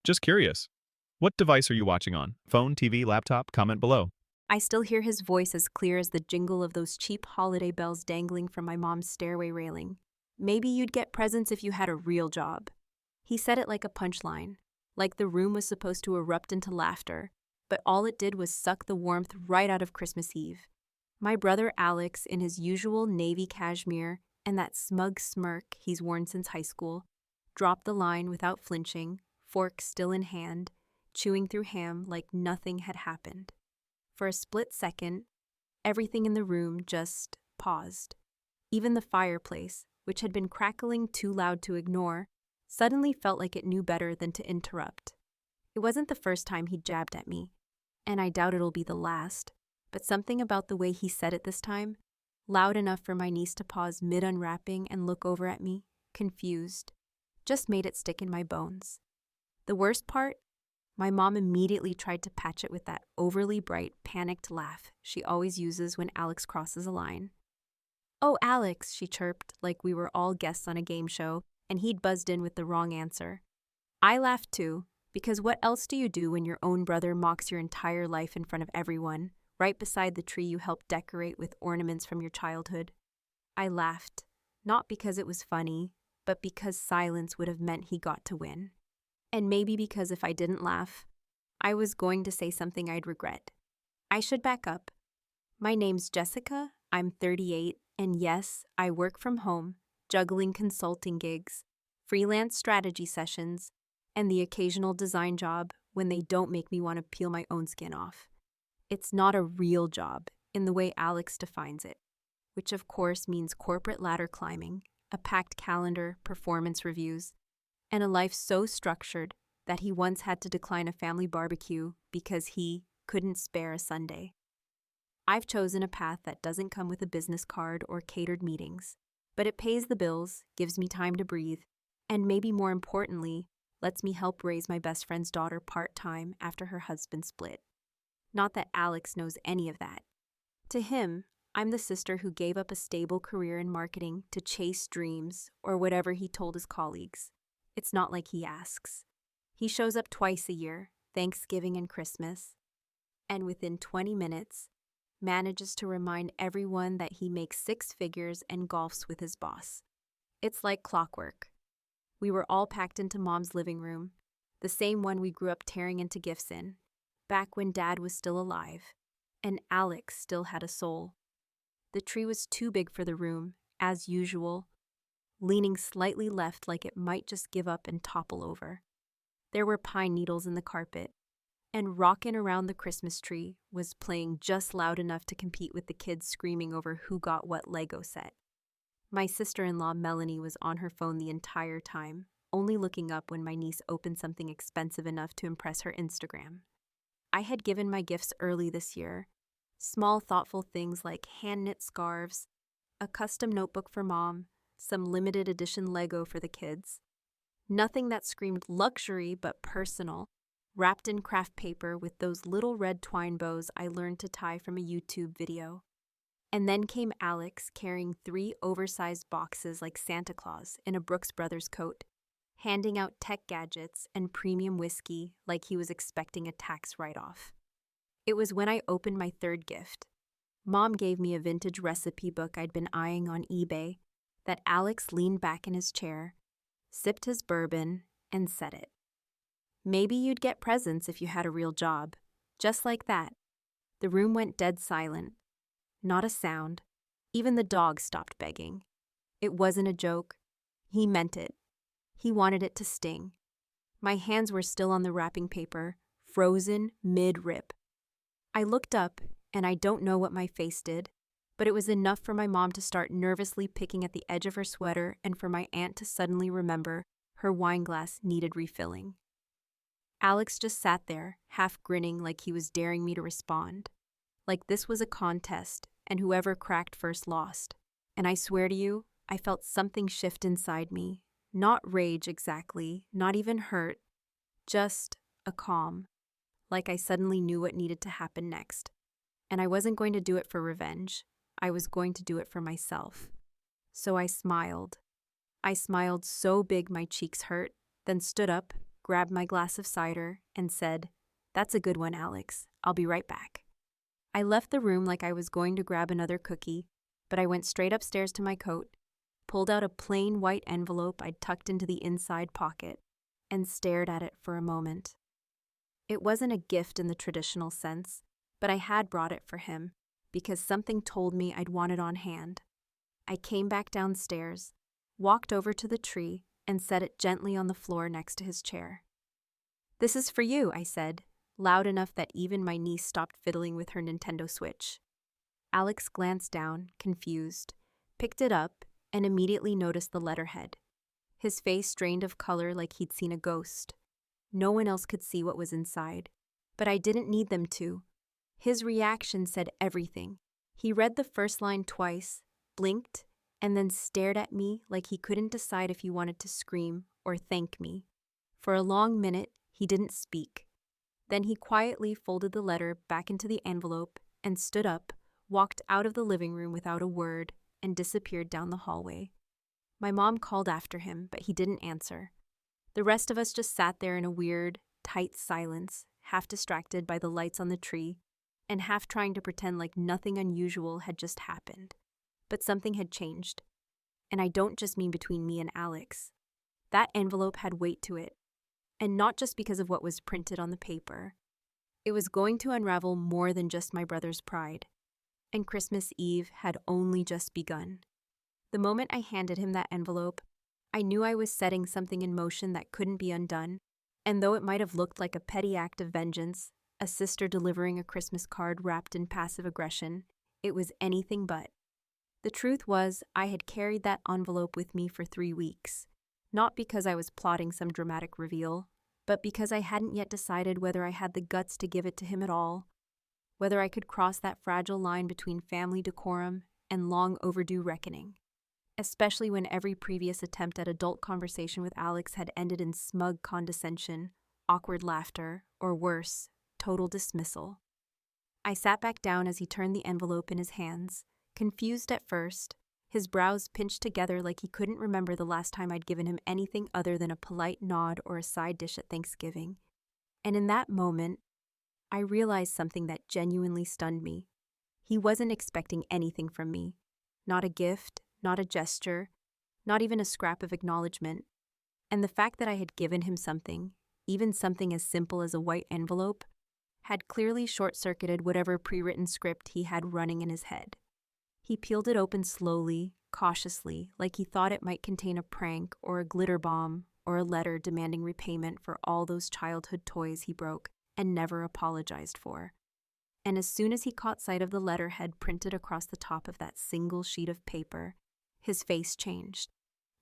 Just curious. What device are you watching on? Phone, TV, laptop? Comment below. I still hear his voice as clear as the jingle of those cheap holiday bells dangling from my mom's stairway railing. Maybe you'd get presents if you had a real job. He said it like a punchline, like the room was supposed to erupt into laughter, but all it did was suck the warmth right out of Christmas Eve. My brother Alex, in his usual navy cashmere and that smug smirk he's worn since high school, dropped the line without flinching, fork still in hand, chewing through ham like nothing had happened. For a split second, everything in the room just paused. Even the fireplace, which had been crackling too loud to ignore, suddenly felt like it knew better than to interrupt. It wasn't the first time he jabbed at me, and I doubt it'll be the last, but something about the way he said it this time, loud enough for my niece to pause mid-unwrapping and look over at me, confused, just made it stick in my bones. The worst part? My mom immediately tried to patch it with that overly bright, panicked laugh she always uses when Alex crosses a line. "Oh, Alex," she chirped, like we were all guests on a game show, and he'd buzzed in with the wrong answer. I laughed too, because what else do you do when your own brother mocks your entire life in front of everyone, right beside the tree you helped decorate with ornaments from your childhood? I laughed, not because it was funny, but because silence would have meant he got to win. And maybe because if I didn't laugh, I was going to say something I'd regret. I should back up. My name's Jessica, I'm 38, and yes, I work from home, juggling consulting gigs, freelance strategy sessions, and the occasional design job when they don't make me want to peel my own skin off. It's not a real job in the way Alex defines it, which of course means corporate ladder climbing, a packed calendar, performance reviews, and a life so structured that he once had to decline a family barbecue because he couldn't spare a Sunday. I've chosen a path that doesn't come with a business card or catered meetings, but it pays the bills, gives me time to breathe, and maybe more importantly, lets me help raise my best friend's daughter part-time after her husband split. Not that Alex knows any of that. To him, I'm the sister who gave up a stable career in marketing to chase dreams or whatever he told his colleagues. It's not like he asks. He shows up twice a year, Thanksgiving and Christmas, and within 20 minutes, manages to remind everyone that he makes six figures and golfs with his boss. It's like clockwork. We were all packed into Mom's living room, the same one we grew up tearing into gifts in, back when Dad was still alive, and Alex still had a soul. The tree was too big for the room, as usual, leaning slightly left like it might just give up and topple over. There were pine needles in the carpet, and Rockin' Around the Christmas Tree was playing just loud enough to compete with the kids screaming over who got what Lego set. My sister-in-law Melanie was on her phone the entire time, only looking up when my niece opened something expensive enough to impress her Instagram. I had given my gifts early this year, small thoughtful things like hand-knit scarves, a custom notebook for Mom, some limited edition Lego for the kids. Nothing that screamed luxury but personal, wrapped in craft paper with those little red twine bows I learned to tie from a YouTube video. And then came Alex carrying 3 oversized boxes like Santa Claus in a Brooks Brothers coat, handing out tech gadgets and premium whiskey like he was expecting a tax write-off. It was when I opened my third gift. Mom gave me a vintage recipe book I'd been eyeing on eBay that Alex leaned back in his chair, sipped his bourbon, and said it. Maybe you'd get presents if you had a real job. Just like that. The room went dead silent. Not a sound. Even the dog stopped begging. It wasn't a joke. He meant it. He wanted it to sting. My hands were still on the wrapping paper, frozen mid-rip. I looked up, and I don't know what my face did, but it was enough for my mom to start nervously picking at the edge of her sweater and for my aunt to suddenly remember her wine glass needed refilling. Alex just sat there, half grinning like he was daring me to respond. Like this was a contest, and whoever cracked first lost. And I swear to you, I felt something shift inside me. Not rage exactly, not even hurt, just a calm. Like I suddenly knew what needed to happen next. And I wasn't going to do it for revenge. I was going to do it for myself. So I smiled. I smiled so big my cheeks hurt, then stood up grabbed my glass of cider, and said, "That's a good one, Alex. I'll be right back." I left the room like I was going to grab another cookie, but I went straight upstairs to my coat, pulled out a plain white envelope I'd tucked into the inside pocket, and stared at it for a moment. It wasn't a gift in the traditional sense, but I had brought it for him because something told me I'd want it on hand. I came back downstairs, walked over to the tree, and set it gently on the floor next to his chair. "This is for you," I said, loud enough that even my niece stopped fiddling with her Nintendo Switch. Alex glanced down, confused, picked it up, and immediately noticed the letterhead. His face drained of color like he'd seen a ghost. No one else could see what was inside, but I didn't need them to. His reaction said everything. He read the first line twice, blinked, and then stared at me like he couldn't decide if he wanted to scream or thank me. For a long minute, he didn't speak. Then he quietly folded the letter back into the envelope and stood up, walked out of the living room without a word, and disappeared down the hallway. My mom called after him, but he didn't answer. The rest of us just sat there in a weird, tight silence, half distracted by the lights on the tree, and half trying to pretend like nothing unusual had just happened. But something had changed. And I don't just mean between me and Alex. That envelope had weight to it. And not just because of what was printed on the paper. It was going to unravel more than just my brother's pride. And Christmas Eve had only just begun. The moment I handed him that envelope, I knew I was setting something in motion that couldn't be undone, and though it might have looked like a petty act of vengeance, a sister delivering a Christmas card wrapped in passive aggression, it was anything but. The truth was, I had carried that envelope with me for 3 weeks, not because I was plotting some dramatic reveal, but because I hadn't yet decided whether I had the guts to give it to him at all, whether I could cross that fragile line between family decorum and long overdue reckoning. Especially when every previous attempt at adult conversation with Alex had ended in smug condescension, awkward laughter, or worse, total dismissal. I sat back down as he turned the envelope in his hands, confused at first, his brows pinched together like he couldn't remember the last time I'd given him anything other than a polite nod or a side dish at Thanksgiving. And in that moment, I realized something that genuinely stunned me. He wasn't expecting anything from me. Not a gift, not a gesture, not even a scrap of acknowledgement. And the fact that I had given him something, even something as simple as a white envelope, had clearly short-circuited whatever pre-written script he had running in his head. He peeled it open slowly, cautiously, like he thought it might contain a prank or a glitter bomb or a letter demanding repayment for all those childhood toys he broke and never apologized for. And as soon as he caught sight of the letterhead printed across the top of that single sheet of paper, his face changed.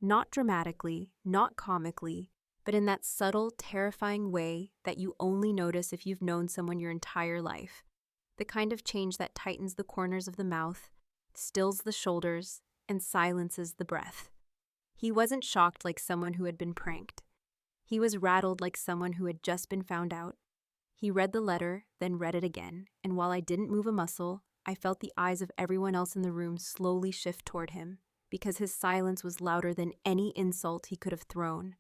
Not dramatically, not comically, but in that subtle, terrifying way that you only notice if you've known someone your entire life. The kind of change that tightens the corners of the mouth, stills the shoulders, and silences the breath. He wasn't shocked like someone who had been pranked. He was rattled like someone who had just been found out. He read the letter, then read it again, and while I didn't move a muscle, I felt the eyes of everyone else in the room slowly shift toward him, because his silence was louder than any insult he could have thrown.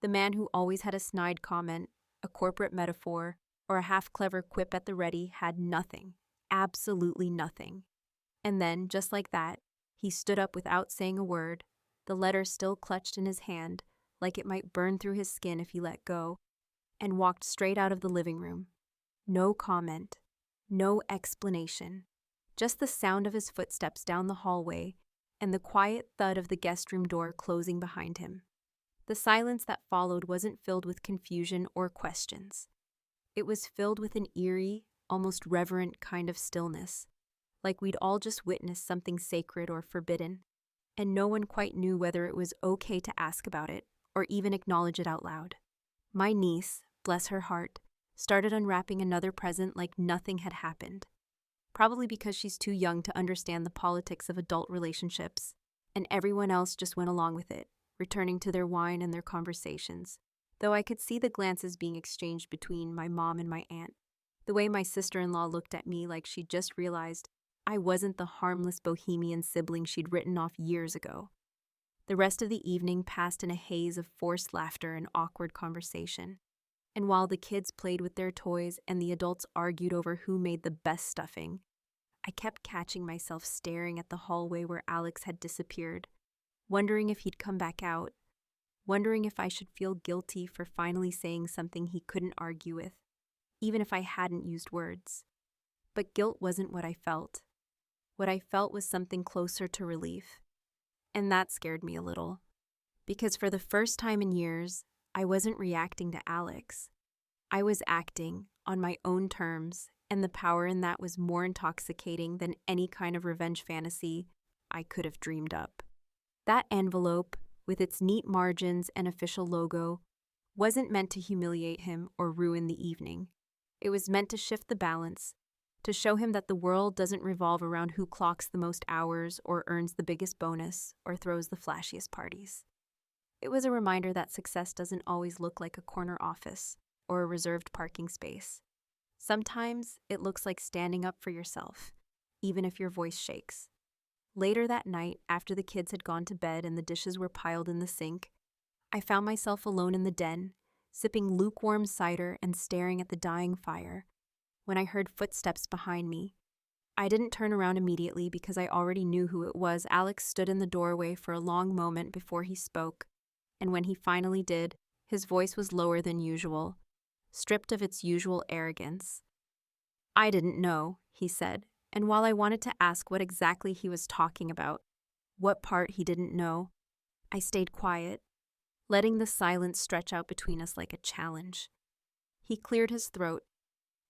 The man who always had a snide comment, a corporate metaphor, or a half-clever quip at the ready had nothing, absolutely nothing. And then, just like that, he stood up without saying a word, the letter still clutched in his hand, like it might burn through his skin if he let go, and walked straight out of the living room. No comment, no explanation, just the sound of his footsteps down the hallway and the quiet thud of the guest room door closing behind him. The silence that followed wasn't filled with confusion or questions. It was filled with an eerie, almost reverent kind of stillness, like we'd all just witnessed something sacred or forbidden, and no one quite knew whether it was okay to ask about it or even acknowledge it out loud. My niece, bless her heart, started unwrapping another present like nothing had happened. Probably because she's too young to understand the politics of adult relationships, and everyone else just went along with it, returning to their wine and their conversations, though I could see the glances being exchanged between my mom and my aunt, the way my sister-in-law looked at me like she'd just realized I wasn't the harmless bohemian sibling she'd written off years ago. The rest of the evening passed in a haze of forced laughter and awkward conversation. And while the kids played with their toys and the adults argued over who made the best stuffing, I kept catching myself staring at the hallway where Alex had disappeared, wondering if he'd come back out, wondering if I should feel guilty for finally saying something he couldn't argue with, even if I hadn't used words. But guilt wasn't what I felt. What I felt was something closer to relief. And that scared me a little, because for the first time in years, I wasn't reacting to Alex. I was acting on my own terms, and the power in that was more intoxicating than any kind of revenge fantasy I could have dreamed up. That envelope, with its neat margins and official logo, wasn't meant to humiliate him or ruin the evening. It was meant to shift the balance, to show him that the world doesn't revolve around who clocks the most hours or earns the biggest bonus or throws the flashiest parties. It was a reminder that success doesn't always look like a corner office or a reserved parking space. Sometimes it looks like standing up for yourself, even if your voice shakes. Later that night, after the kids had gone to bed and the dishes were piled in the sink, I found myself alone in the den, sipping lukewarm cider and staring at the dying fire, when I heard footsteps behind me. I didn't turn around immediately because I already knew who it was. Alex stood in the doorway for a long moment before he spoke, and when he finally did, his voice was lower than usual, stripped of its usual arrogance. "I didn't know," he said, and while I wanted to ask what exactly he was talking about, what part he didn't know, I stayed quiet, letting the silence stretch out between us like a challenge. He cleared his throat.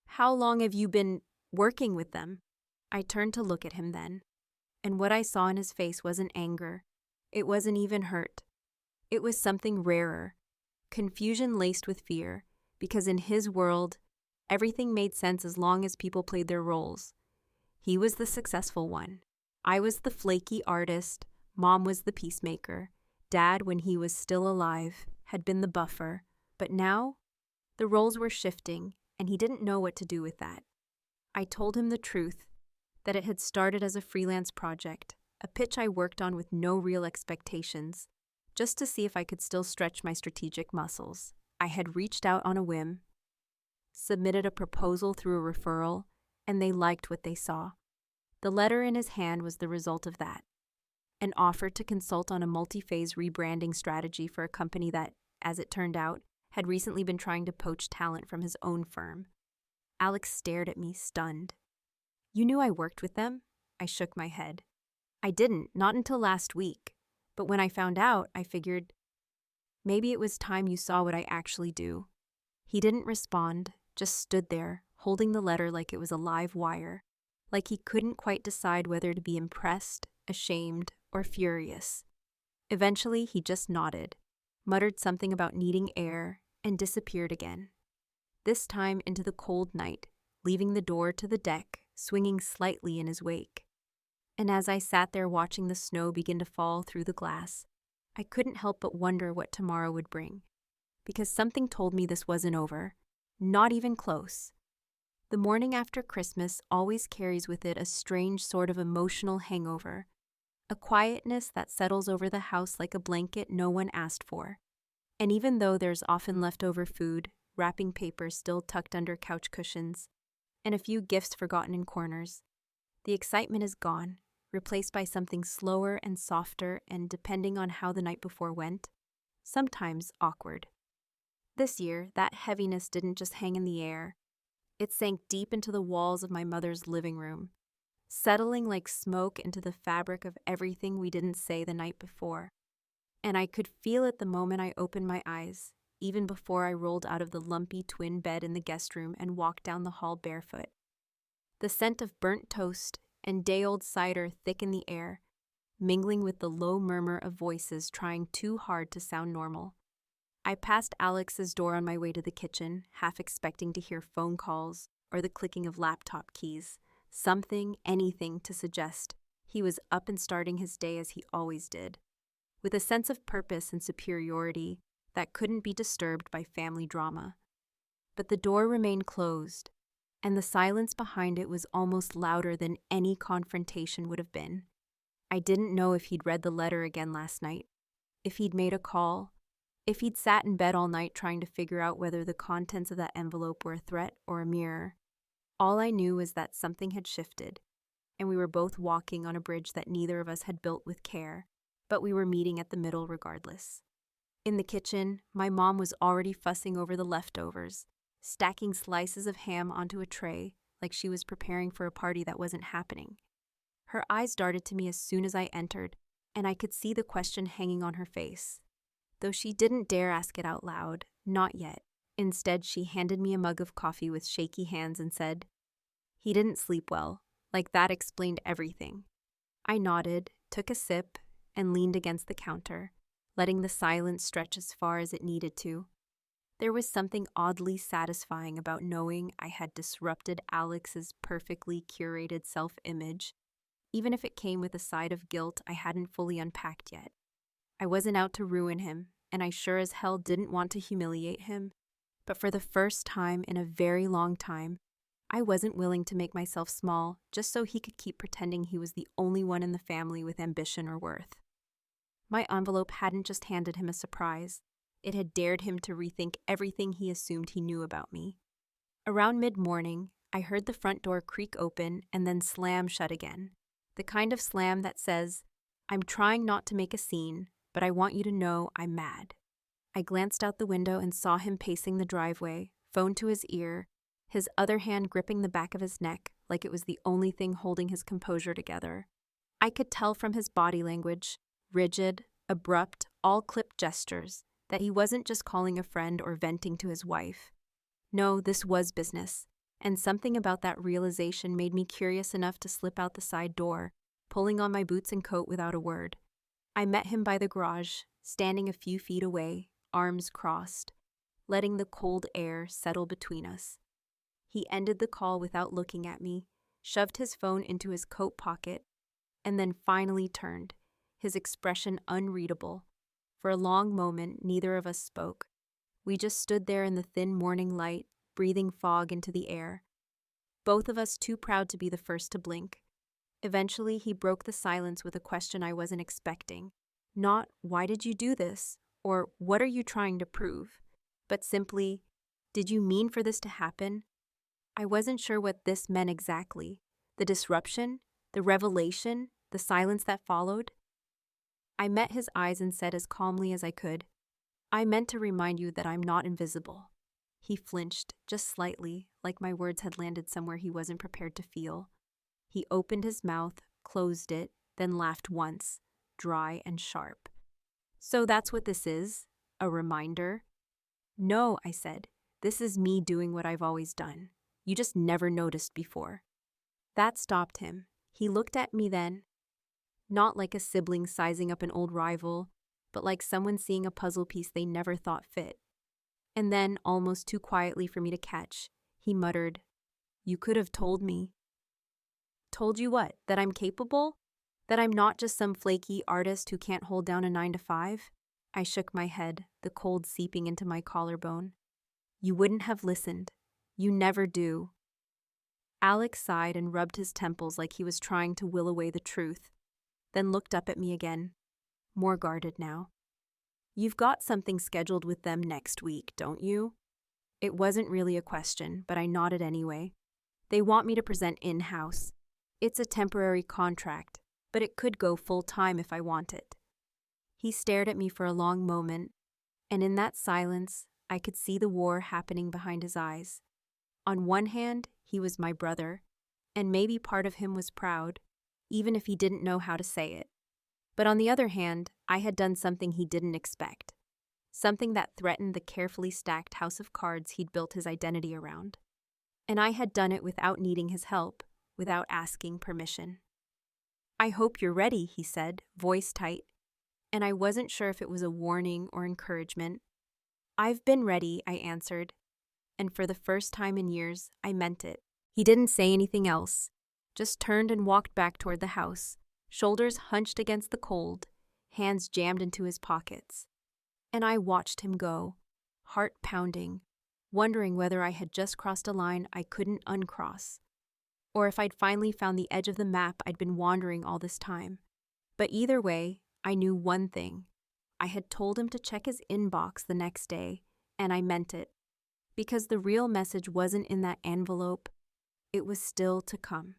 "How long have you been working with them?" I turned to look at him then, and what I saw in his face wasn't anger. It wasn't even hurt. It was something rarer, confusion laced with fear, because in his world, everything made sense as long as people played their roles. He was the successful one. I was the flaky artist. Mom was the peacemaker. Dad, when he was still alive, had been the buffer. But now, the roles were shifting, and he didn't know what to do with that. I told him the truth, that it had started as a freelance project, a pitch I worked on with no real expectations, just to see if I could still stretch my strategic muscles. I had reached out on a whim, submitted a proposal through a referral, and they liked what they saw. The letter in his hand was the result of that. An offer to consult on a multi-phase rebranding strategy for a company that, as it turned out, had recently been trying to poach talent from his own firm. Alex stared at me, stunned. "You knew I worked with them?" I shook my head. "I didn't, not until last week. But when I found out, I figured, maybe it was time you saw what I actually do." He didn't respond, just stood there, holding the letter like it was a live wire, like he couldn't quite decide whether to be impressed, ashamed, or furious. Eventually, he just nodded, muttered something about needing air, and disappeared again. This time into the cold night, leaving the door to the deck, swinging slightly in his wake. And as I sat there watching the snow begin to fall through the glass, I couldn't help but wonder what tomorrow would bring, because something told me this wasn't over, not even close. The morning after Christmas always carries with it a strange sort of emotional hangover, a quietness that settles over the house like a blanket no one asked for. And even though there's often leftover food, wrapping paper still tucked under couch cushions, and a few gifts forgotten in corners, the excitement is gone, replaced by something slower and softer and, depending on how the night before went, sometimes awkward. This year, that heaviness didn't just hang in the air. It sank deep into the walls of my mother's living room, settling like smoke into the fabric of everything we didn't say the night before. And I could feel it the moment I opened my eyes, even before I rolled out of the lumpy twin bed in the guest room and walked down the hall barefoot. The scent of burnt toast and day-old cider thick in the air, mingling with the low murmur of voices trying too hard to sound normal. I passed Alex's door on my way to the kitchen, half expecting to hear phone calls or the clicking of laptop keys, something, anything to suggest he was up and starting his day as he always did, with a sense of purpose and superiority that couldn't be disturbed by family drama. But the door remained closed, and the silence behind it was almost louder than any confrontation would have been. I didn't know if he'd read the letter again last night, if he'd made a call, if he'd sat in bed all night trying to figure out whether the contents of that envelope were a threat or a mirror. All I knew was that something had shifted, and we were both walking on a bridge that neither of us had built with care, but we were meeting at the middle regardless. In the kitchen, my mom was already fussing over the leftovers, stacking slices of ham onto a tray like she was preparing for a party that wasn't happening. Her eyes darted to me as soon as I entered, and I could see the question hanging on her face. Though she didn't dare ask it out loud, not yet. Instead, she handed me a mug of coffee with shaky hands and said, "He didn't sleep well." Like that explained everything. I nodded, took a sip, and leaned against the counter, letting the silence stretch as far as it needed to. There was something oddly satisfying about knowing I had disrupted Alex's perfectly curated self-image, even if it came with a side of guilt I hadn't fully unpacked yet. I wasn't out to ruin him, and I sure as hell didn't want to humiliate him, but for the first time in a very long time, I wasn't willing to make myself small just so he could keep pretending he was the only one in the family with ambition or worth. My envelope hadn't just handed him a surprise. It had dared him to rethink everything he assumed he knew about me. Around mid-morning, I heard the front door creak open and then slam shut again. The kind of slam that says, "I'm trying not to make a scene, but I want you to know I'm mad." I glanced out the window and saw him pacing the driveway, phone to his ear, his other hand gripping the back of his neck like it was the only thing holding his composure together. I could tell from his body language, rigid, abrupt, all clipped gestures, that he wasn't just calling a friend or venting to his wife. No, this was business, and something about that realization made me curious enough to slip out the side door, pulling on my boots and coat without a word. I met him by the garage, standing a few feet away, arms crossed, letting the cold air settle between us. He ended the call without looking at me, shoved his phone into his coat pocket, and then finally turned, his expression unreadable. For a long moment, neither of us spoke. We just stood there in the thin morning light, breathing fog into the air. Both of us too proud to be the first to blink. Eventually, he broke the silence with a question I wasn't expecting. Not, "Why did you do this?" or "What are you trying to prove?" but simply, "Did you mean for this to happen?" I wasn't sure what this meant exactly. The disruption? The revelation? The silence that followed? I met his eyes and said as calmly as I could, "I meant to remind you that I'm not invisible." He flinched, just slightly, like my words had landed somewhere he wasn't prepared to feel. He opened his mouth, closed it, then laughed once, dry and sharp. "So that's what this is? A reminder?" "No," I said. "This is me doing what I've always done. You just never noticed before." That stopped him. He looked at me then, not like a sibling sizing up an old rival, but like someone seeing a puzzle piece they never thought fit. And then, almost too quietly for me to catch, he muttered, "You could have told me." "Told you what? That I'm capable? That I'm not just some flaky artist who can't hold down a 9 to 5? I shook my head, the cold seeping into my collarbone. "You wouldn't have listened. You never do." Alex sighed and rubbed his temples like he was trying to will away the truth, then looked up at me again, more guarded now. "You've got something scheduled with them next week, don't you?" It wasn't really a question, but I nodded anyway. "They want me to present in-house. It's a temporary contract, but it could go full-time if I want it." He stared at me for a long moment, and in that silence, I could see the war happening behind his eyes. On one hand, he was my brother, and maybe part of him was proud, even if he didn't know how to say it. But on the other hand, I had done something he didn't expect, something that threatened the carefully stacked house of cards he'd built his identity around. And I had done it without needing his help, without asking permission. "I hope you're ready," he said, voice tight, and I wasn't sure if it was a warning or encouragement. "I've been ready," I answered, and for the first time in years, I meant it. He didn't say anything else, just turned and walked back toward the house, shoulders hunched against the cold, hands jammed into his pockets. And I watched him go, heart pounding, wondering whether I had just crossed a line I couldn't uncross, or if I'd finally found the edge of the map I'd been wandering all this time. But either way, I knew one thing. I had told him to check his inbox the next day, and I meant it. Because the real message wasn't in that envelope, it was still to come.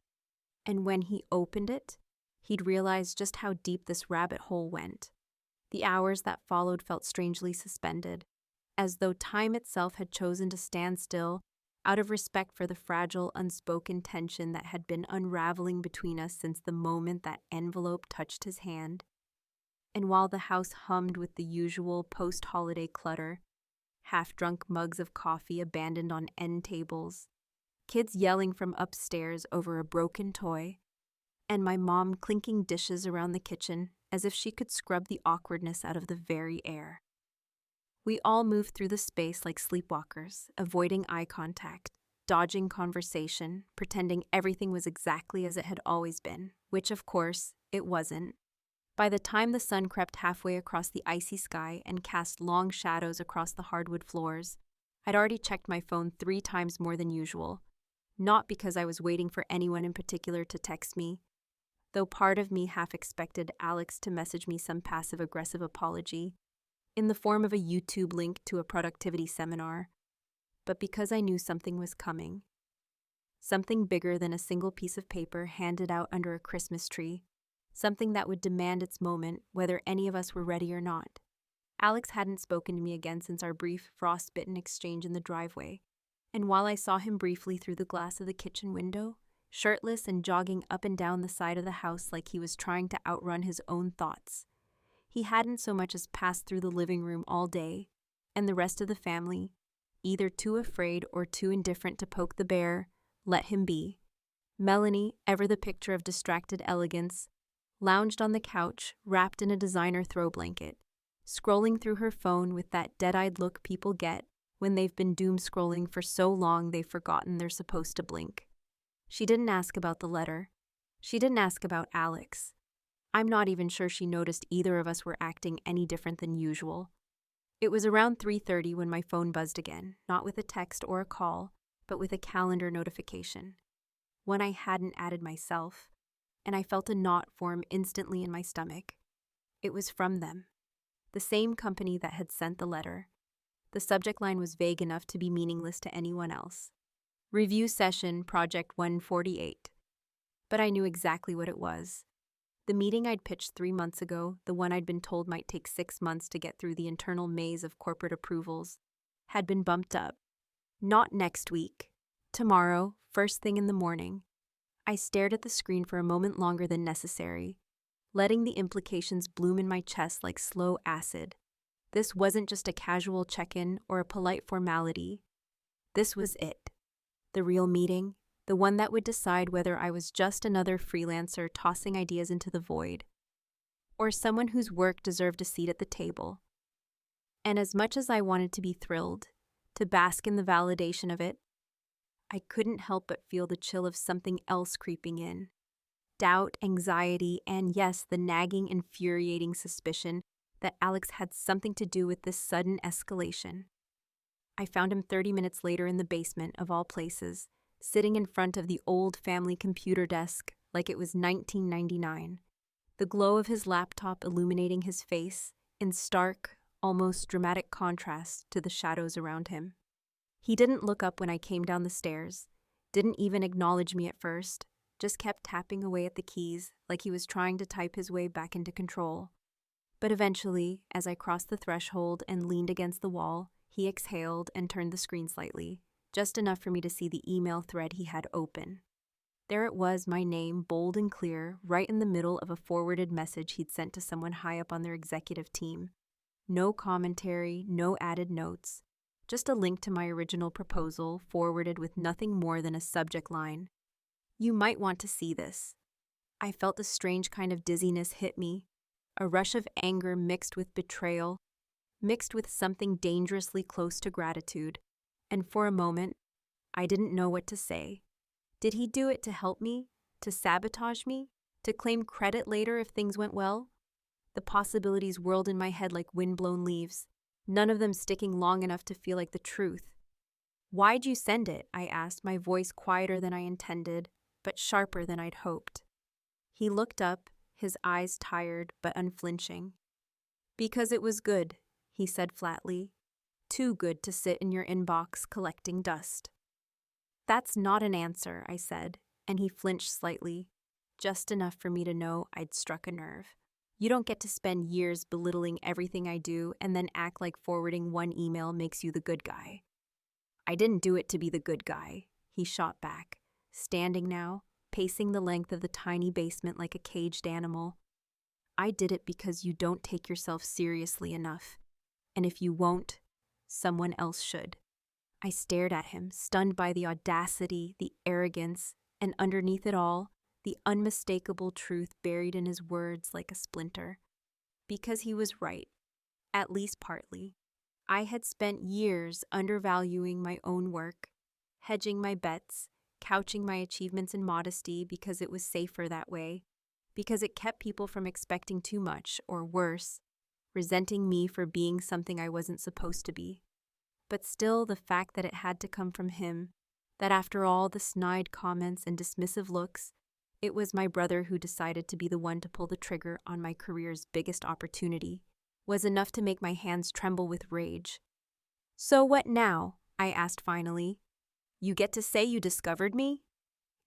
And when he opened it, he'd realize just how deep this rabbit hole went. The hours that followed felt strangely suspended, as though time itself had chosen to stand still out of respect for the fragile, unspoken tension that had been unraveling between us since the moment that envelope touched his hand. And while the house hummed with the usual post-holiday clutter, half-drunk mugs of coffee abandoned on end tables, kids yelling from upstairs over a broken toy, and my mom clinking dishes around the kitchen as if she could scrub the awkwardness out of the very air. We all moved through the space like sleepwalkers, avoiding eye contact, dodging conversation, pretending everything was exactly as it had always been, which, of course, it wasn't. By the time the sun crept halfway across the icy sky and cast long shadows across the hardwood floors, I'd already checked my phone 3 times more than usual, not because I was waiting for anyone in particular to text me, though part of me half expected Alex to message me some passive-aggressive apology in the form of a YouTube link to a productivity seminar, but because I knew something was coming. Something bigger than a single piece of paper handed out under a Christmas tree, something that would demand its moment whether any of us were ready or not. Alex hadn't spoken to me again since our brief, frost-bitten exchange in the driveway, and while I saw him briefly through the glass of the kitchen window, shirtless and jogging up and down the side of the house like he was trying to outrun his own thoughts, he hadn't so much as passed through the living room all day, and the rest of the family, either too afraid or too indifferent to poke the bear, let him be. Melanie, ever the picture of distracted elegance, lounged on the couch, wrapped in a designer throw blanket, scrolling through her phone with that dead-eyed look people get when they've been doom-scrolling for so long they've forgotten they're supposed to blink. She didn't ask about the letter. She didn't ask about Alex. I'm not even sure she noticed either of us were acting any different than usual. It was around 3:30 when my phone buzzed again, not with a text or a call, but with a calendar notification. One I hadn't added myself, and I felt a knot form instantly in my stomach. It was from them, the same company that had sent the letter. The subject line was vague enough to be meaningless to anyone else. Review Session, Project 148. But I knew exactly what it was. The meeting I'd pitched 3 months ago, the one I'd been told might take 6 months to get through the internal maze of corporate approvals, had been bumped up. Not next week. Tomorrow, first thing in the morning. I stared at the screen for a moment longer than necessary, letting the implications bloom in my chest like slow acid. This wasn't just a casual check-in or a polite formality. This was it. The real meeting. The one that would decide whether I was just another freelancer tossing ideas into the void, or someone whose work deserved a seat at the table. And as much as I wanted to be thrilled, to bask in the validation of it, I couldn't help but feel the chill of something else creeping in. Doubt, anxiety, and yes, the nagging, infuriating suspicion that Alex had something to do with this sudden escalation. I found him 30 minutes later in the basement, of all places, sitting in front of the old family computer desk like it was 1999, the glow of his laptop illuminating his face in stark, almost dramatic contrast to the shadows around him. He didn't look up when I came down the stairs, didn't even acknowledge me at first, just kept tapping away at the keys like he was trying to type his way back into control. But eventually, as I crossed the threshold and leaned against the wall, he exhaled and turned the screen slightly, just enough for me to see the email thread he had open. There it was, my name, bold and clear, right in the middle of a forwarded message he'd sent to someone high up on their executive team. No commentary, no added notes, just a link to my original proposal forwarded with nothing more than a subject line. You might want to see this. I felt a strange kind of dizziness hit me, a rush of anger mixed with betrayal, mixed with something dangerously close to gratitude. And for a moment, I didn't know what to say. Did he do it to help me? To sabotage me? To claim credit later if things went well? The possibilities whirled in my head like wind-blown leaves, none of them sticking long enough to feel like the truth. "Why'd you send it?" I asked, my voice quieter than I intended, but sharper than I'd hoped. He looked up, his eyes tired but unflinching. Because it was good, he said flatly. Too good to sit in your inbox collecting dust. That's not an answer, I said, and he flinched slightly, just enough for me to know I'd struck a nerve. You don't get to spend years belittling everything I do and then act like forwarding one email makes you the good guy. I didn't do it to be the good guy, he shot back, standing now, pacing the length of the tiny basement like a caged animal. I did it because you don't take yourself seriously enough, and if you won't, someone else should. I stared at him, stunned by the audacity, the arrogance, and underneath it all, the unmistakable truth buried in his words like a splinter. Because he was right, at least partly. I had spent years undervaluing my own work, hedging my bets, couching my achievements in modesty because it was safer that way, because it kept people from expecting too much, or worse, resenting me for being something I wasn't supposed to be. But still, the fact that it had to come from him, that after all the snide comments and dismissive looks, it was my brother who decided to be the one to pull the trigger on my career's biggest opportunity, was enough to make my hands tremble with rage. So what now? I asked finally. You get to say you discovered me?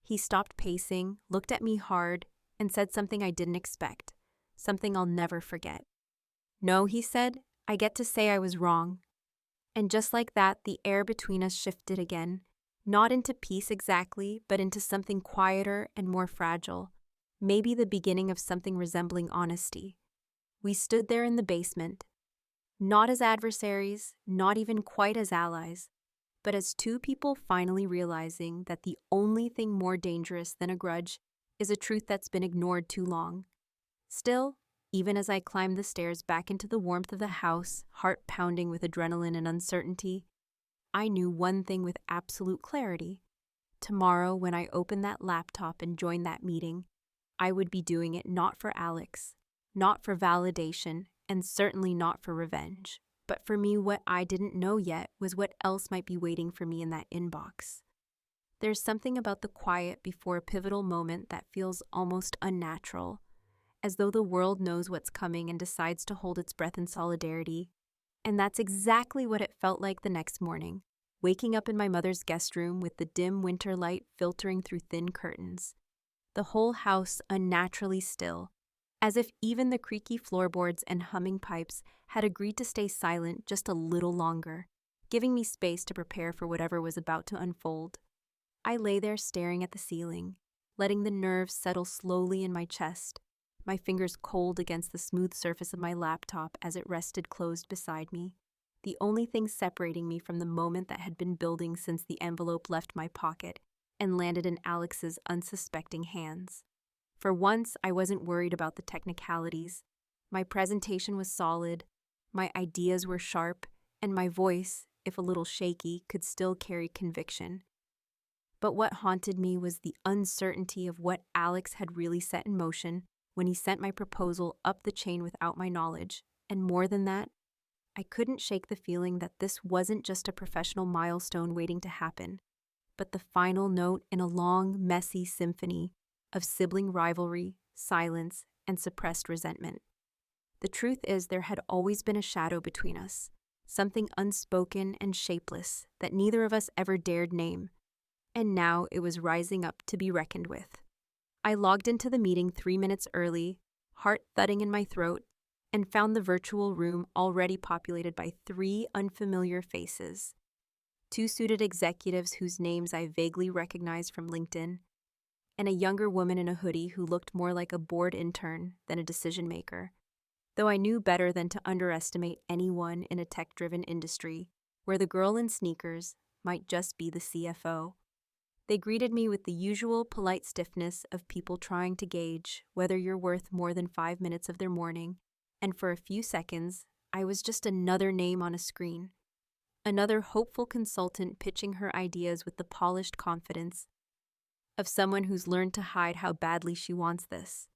He stopped pacing, looked at me hard, and said something I didn't expect, something I'll never forget. No, he said, I get to say I was wrong. And just like that, the air between us shifted again, not into peace exactly, but into something quieter and more fragile, maybe the beginning of something resembling honesty. We stood there in the basement, not as adversaries, not even quite as allies, but as two people finally realizing that the only thing more dangerous than a grudge is a truth that's been ignored too long. Still, even as I climbed the stairs back into the warmth of the house, heart pounding with adrenaline and uncertainty, I knew one thing with absolute clarity. Tomorrow, when I opened that laptop and joined that meeting, I would be doing it not for Alex, not for validation, and certainly not for revenge. But for me, what I didn't know yet was what else might be waiting for me in that inbox. There's something about the quiet before a pivotal moment that feels almost unnatural, as though the world knows what's coming and decides to hold its breath in solidarity. And that's exactly what it felt like the next morning, waking up in my mother's guest room with the dim winter light filtering through thin curtains. The whole house unnaturally still, as if even the creaky floorboards and humming pipes had agreed to stay silent just a little longer, giving me space to prepare for whatever was about to unfold. I lay there staring at the ceiling, letting the nerves settle slowly in my chest, my fingers cold against the smooth surface of my laptop as it rested closed beside me, the only thing separating me from the moment that had been building since the envelope left my pocket and landed in Alex's unsuspecting hands. For once, I wasn't worried about the technicalities. My presentation was solid, my ideas were sharp, and my voice, if a little shaky, could still carry conviction. But what haunted me was the uncertainty of what Alex had really set in motion when he sent my proposal up the chain without my knowledge, and more than that, I couldn't shake the feeling that this wasn't just a professional milestone waiting to happen, but the final note in a long, messy symphony of sibling rivalry, silence, and suppressed resentment. The truth is, there had always been a shadow between us, something unspoken and shapeless that neither of us ever dared name, and now it was rising up to be reckoned with. I logged into the meeting 3 minutes early, heart thudding in my throat, and found the virtual room already populated by 3 unfamiliar faces. 2 suited executives whose names I vaguely recognized from LinkedIn, and a younger woman in a hoodie who looked more like a board intern than a decision maker, though I knew better than to underestimate anyone in a tech-driven industry where the girl in sneakers might just be the CFO. They greeted me with the usual polite stiffness of people trying to gauge whether you're worth more than 5 minutes of their morning, and for a few seconds, I was just another name on a screen. Another hopeful consultant pitching her ideas with the polished confidence of someone who's learned to hide how badly she wants this.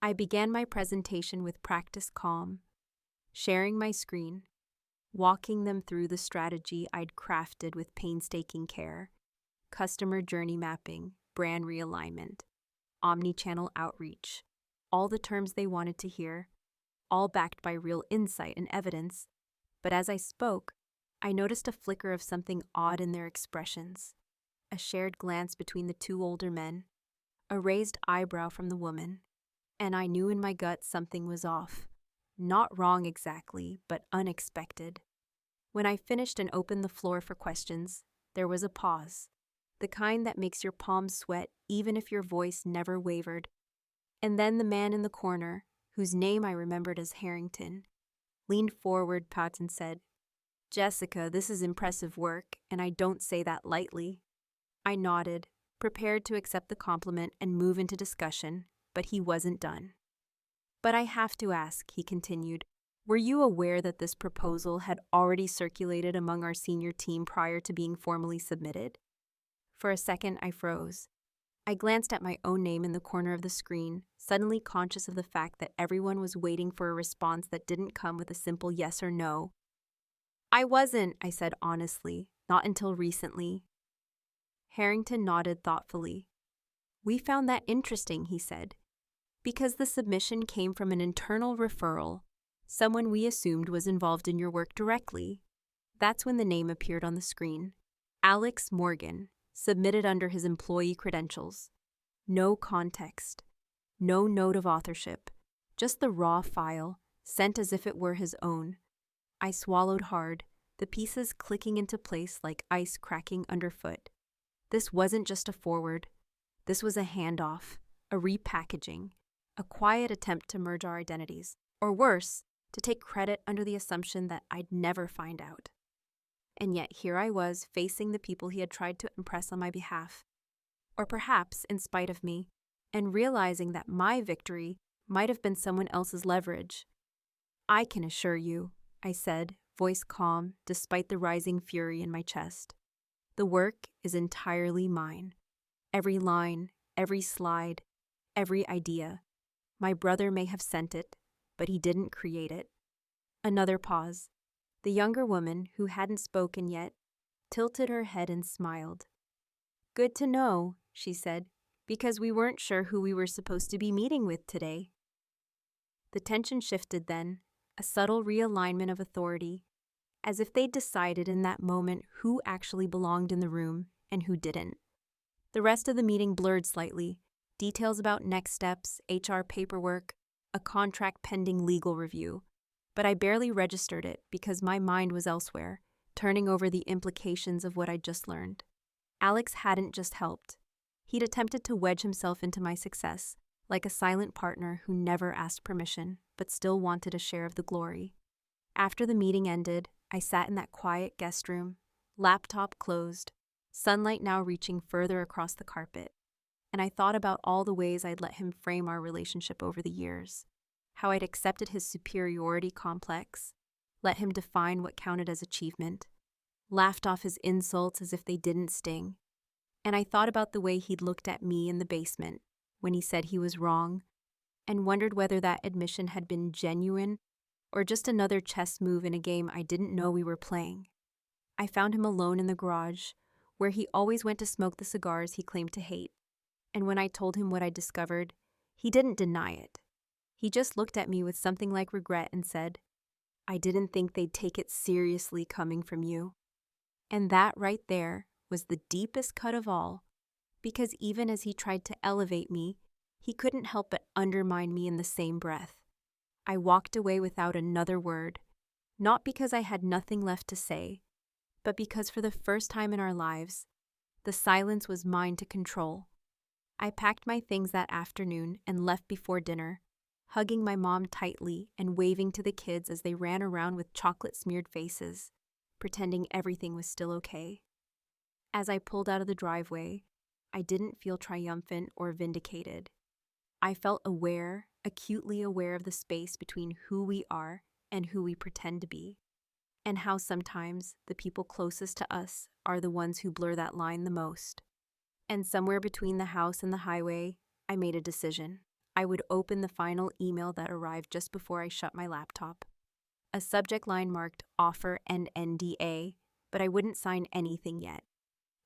I began my presentation with practiced calm, sharing my screen, walking them through the strategy I'd crafted with painstaking care: customer journey mapping, brand realignment, omni-channel outreach, all the terms they wanted to hear, all backed by real insight and evidence. But as I spoke, I noticed a flicker of something odd in their expressions. A shared glance between the two older men, a raised eyebrow from the woman, and I knew in my gut something was off. Not wrong exactly, but unexpected. When I finished and opened the floor for questions, there was a pause, the kind that makes your palms sweat even if your voice never wavered. And then the man in the corner, whose name I remembered as Harrington, leaned forward, and said, "Jessica, this is impressive work, and I don't say that lightly." I nodded, prepared to accept the compliment and move into discussion, but he wasn't done. "But I have to ask," he continued, "were you aware that this proposal had already circulated among our senior team prior to being formally submitted?" For a second, I froze. I glanced at my own name in the corner of the screen, suddenly conscious of the fact that everyone was waiting for a response that didn't come with a simple yes or no. "I wasn't," I said honestly, "not until recently." Harrington nodded thoughtfully. "We found that interesting," he said, "because the submission came from an internal referral, someone we assumed was involved in your work directly." That's when the name appeared on the screen. Alex Morgan, submitted under his employee credentials. No context, no note of authorship, just the raw file, sent as if it were his own. I swallowed hard, the pieces clicking into place like ice cracking underfoot. This wasn't just a forward. This was a handoff, a repackaging, a quiet attempt to merge our identities, or worse, to take credit under the assumption that I'd never find out. And yet here I was facing the people he had tried to impress on my behalf, or perhaps in spite of me, and realizing that my victory might have been someone else's leverage. "I can assure you," I said, voice calm despite the rising fury in my chest, "the work is entirely mine. Every line, every slide, every idea. My brother may have sent it, but he didn't create it." Another pause. The younger woman, who hadn't spoken yet, tilted her head and smiled. "Good to know," she said, "because we weren't sure who we were supposed to be meeting with today." The tension shifted then, a subtle realignment of authority, as if they'd decided in that moment who actually belonged in the room and who didn't. The rest of the meeting blurred slightly, details about next steps, HR paperwork, a contract pending legal review. But I barely registered it because my mind was elsewhere, turning over the implications of what I'd just learned. Alex hadn't just helped. He'd attempted to wedge himself into my success, like a silent partner who never asked permission, but still wanted a share of the glory. After the meeting ended, I sat in that quiet guest room, laptop closed, sunlight now reaching further across the carpet, and I thought about all the ways I'd let him frame our relationship over the years. How I'd accepted his superiority complex, let him define what counted as achievement, laughed off his insults as if they didn't sting. And I thought about the way he'd looked at me in the basement when he said he was wrong, and wondered whether that admission had been genuine or just another chess move in a game I didn't know we were playing. I found him alone in the garage, where he always went to smoke the cigars he claimed to hate. And when I told him what I discovered, he didn't deny it. He just looked at me with something like regret and said, "I didn't think they'd take it seriously coming from you." And that right there was the deepest cut of all, because even as he tried to elevate me, he couldn't help but undermine me in the same breath. I walked away without another word, not because I had nothing left to say, but because for the first time in our lives, the silence was mine to control. I packed my things that afternoon and left before dinner, hugging my mom tightly and waving to the kids as they ran around with chocolate-smeared faces, pretending everything was still okay. As I pulled out of the driveway, I didn't feel triumphant or vindicated. I felt aware, acutely aware of the space between who we are and who we pretend to be, and how sometimes the people closest to us are the ones who blur that line the most. And somewhere between the house and the highway, I made a decision. I would open the final email that arrived just before I shut my laptop. A subject line marked offer and NDA, but I wouldn't sign anything yet.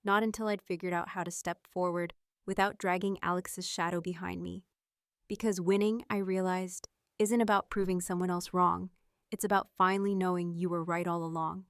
Not until I'd figured out how to step forward without dragging Alex's shadow behind me. Because winning, I realized, isn't about proving someone else wrong. It's about finally knowing you were right all along.